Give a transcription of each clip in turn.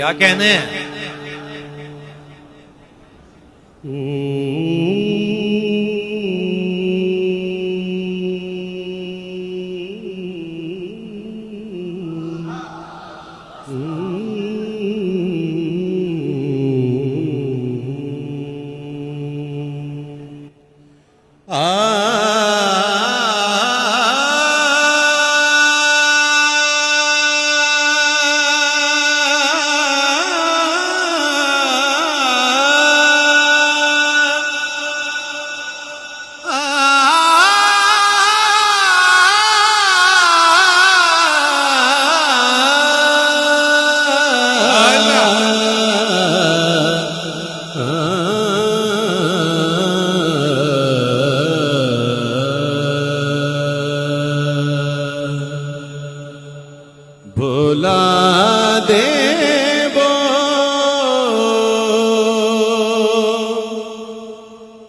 क्या कहने हैं?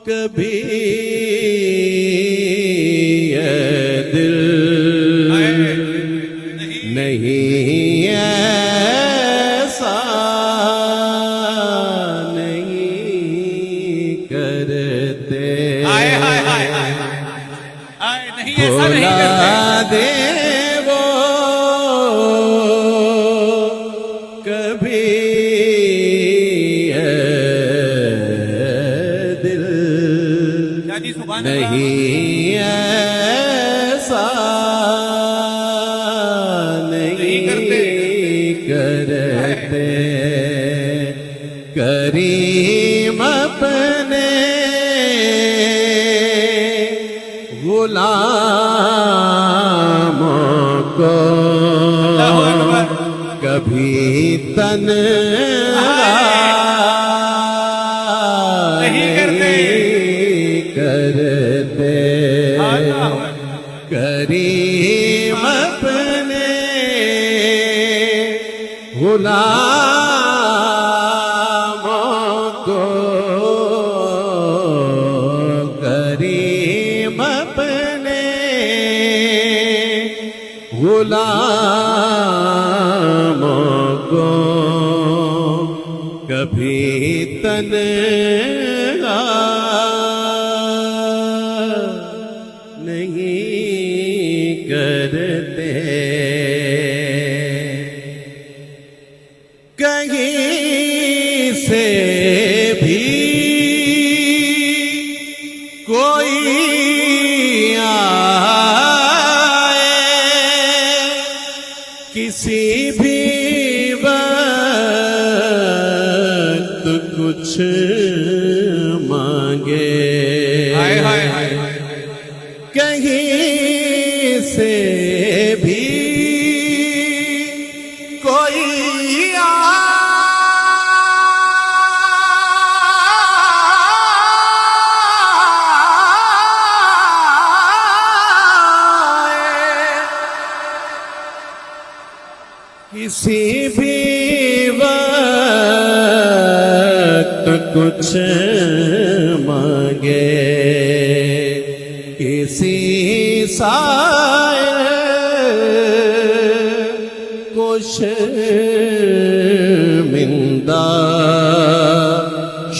कभी ये दिल नहीं ऐसा नहीं करते, नहीं ऐसा नहीं करते। वो कभी नहीं ऐसा नहीं करते, करीम अपने गुलामों को कभी तन्हा नहीं करते, करीम अपने गुलामों को, करीम अपने गुलामों को कभी तन्हा नहीं करते। कहीं से भी कोई आए, किसी भी वक्त कुछ मांगे, कहीं से भी कोई किसी भी वक्त कुछ मांगे, किसी साए को शर्मिंदा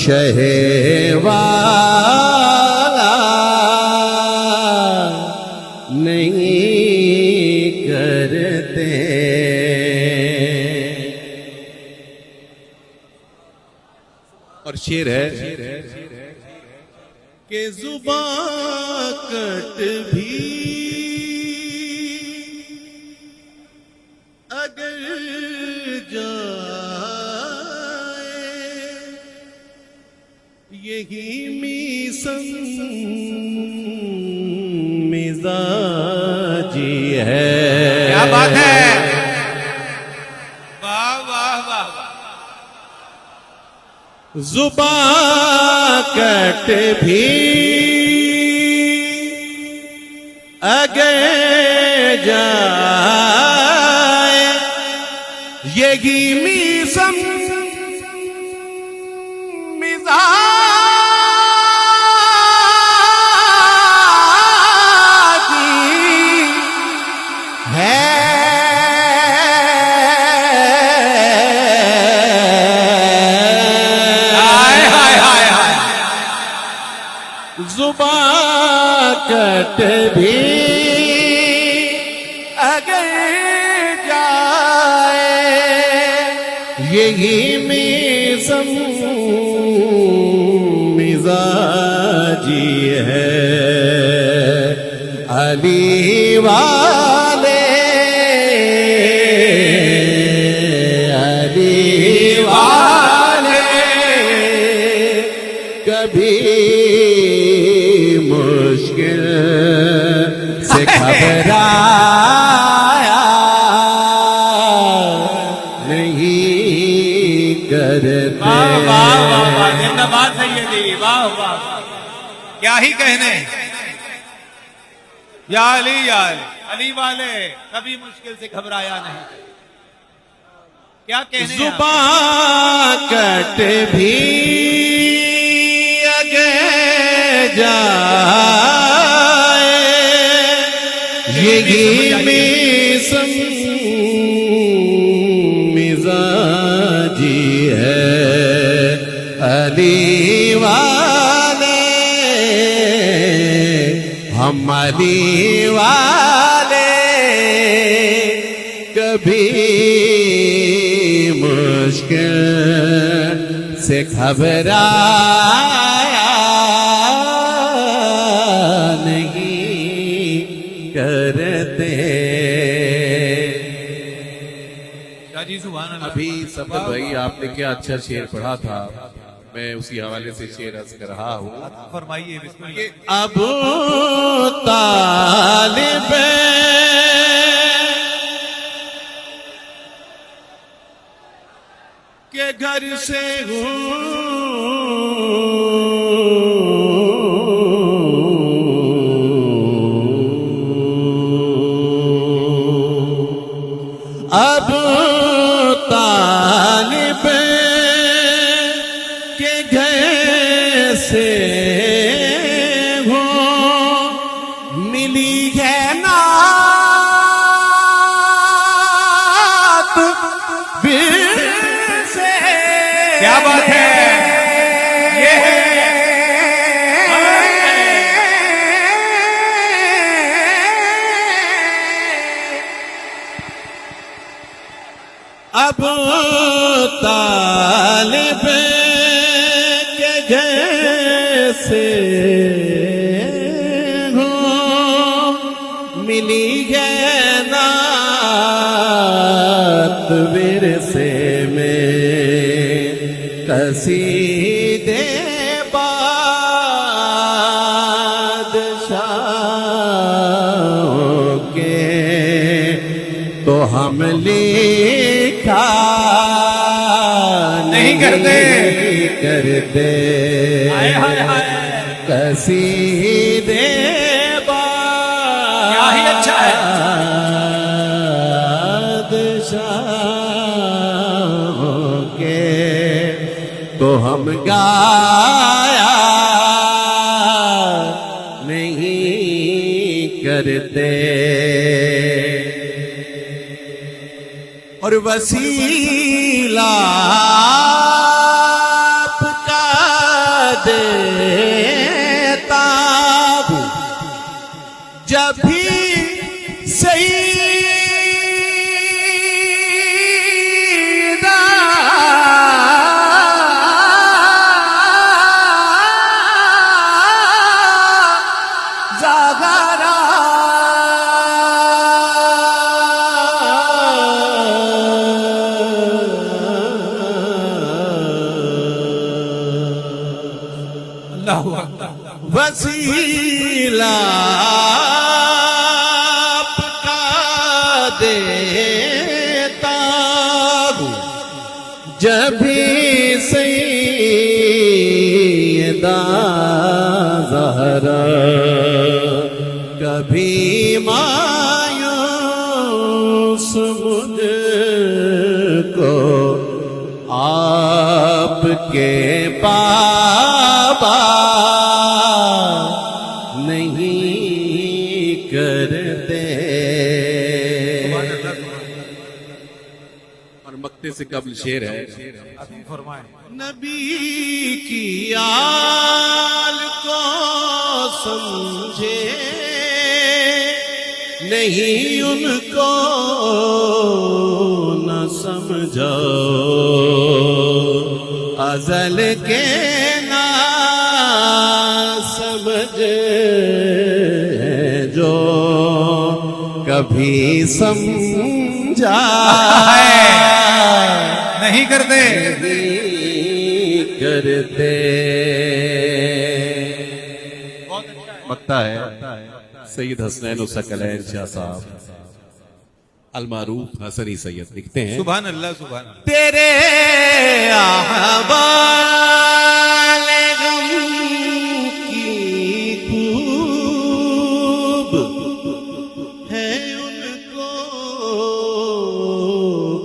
शहवाला नहीं करते। और शेर है कि जुबान कट भी अगर जाए, यही मीसम मिजाजी है। क्या बात है, वाह वाह वाह। जुबान कट भी अगर जाए, यही मीसम मिजाजी है। संकट भी अगर जाए यही मिज़म मिजाजी है अली वाले कभी मुश्किल से घबराया नहीं करते। वाह वाह वाह वाह, जिंदाबाद सैयदी, वाह वाह, क्या ही कहने। या अली अली वाले कभी मुश्किल से घबराया नहीं, क्या कहने। जुबान कट भी अगे जाए यही मिज़म मिजाजी है अली वाले हम अली वाले कभी मुश्किल से घबराया नहीं करते। जी सुभान अल्लाह। अभी सफर भाई आपने क्या अच्छा शेर पढ़ा था, मैं उसी हवाले से शेर अर्ज कर रहा हूँ। फरमाइए बिस्मिल्लाह। अबू तालिब के घर से अबू तालिब के घर से हो मिली है नात से। क्या बात है, ये है अबू तालिब के घर से हो मिली है नात विरसे में कसीदे बादशाहों के तो हम लिखा नहीं करते। हाय हाय हाय, कसीदे क्या ही अच्छा है। बादशाहों के तो हम गाया नहीं करते। और वसीला आपका देता हूँ जब भी सईदा ज़ाहरा वसीला आपका देता हूँ जब भी सैयदा ज़हरा कभी मायूस मुझको आपके पापा नहीं करते। और मक्ते उठने से कबल शेर है। अभी फरमाए। नबी की आल को समझे नहीं उनको न समझो, अज़ल के ना समझ जो कभी समझा नहीं करते। नहीं करते। बहुत अच्छा है। लगता है सैयद हसनैन सकलैन शाह साहब अलमारूफ हसनी सैयद लिखते हैं, सुभान अल्लाह सुभान अल्लाह। तेरे अहवाल गम की खूब है उनको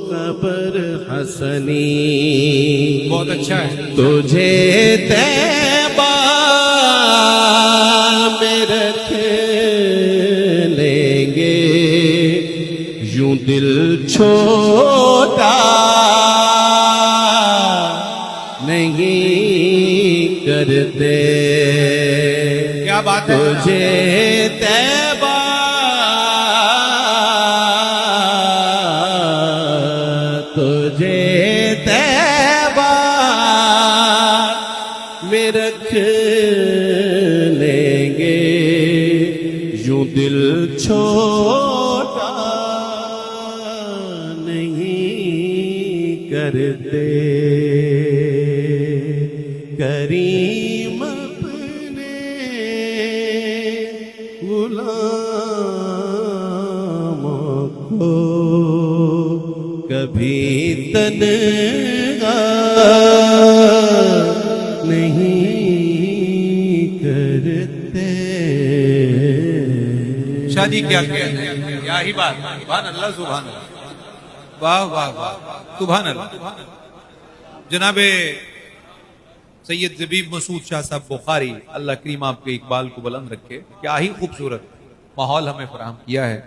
खबर हसनी। बहुत अच्छा है। तुझे तैबा में रख लेंगे यूं दिल छोटा नहीं करते। क्या बात है। तुझे तैबा तुझे तैबा में रख लेंगे यूं दिल छोटा नहीं करते। करीम अपने गुलामों को कभी तन्हा नहीं करते। शादी क्या क्या ही बात। सुभान अल्लाह सुभान अल्लाह। वाह वाह वाह सुभान अल्लाह। जनाबे सैयद ज़बीब मसूद शाह साहब बुखारी, अल्लाह करीम आपके इकबाल को बुलंद रखे। क्या ही खूबसूरत माहौल हमें फराहम किया है।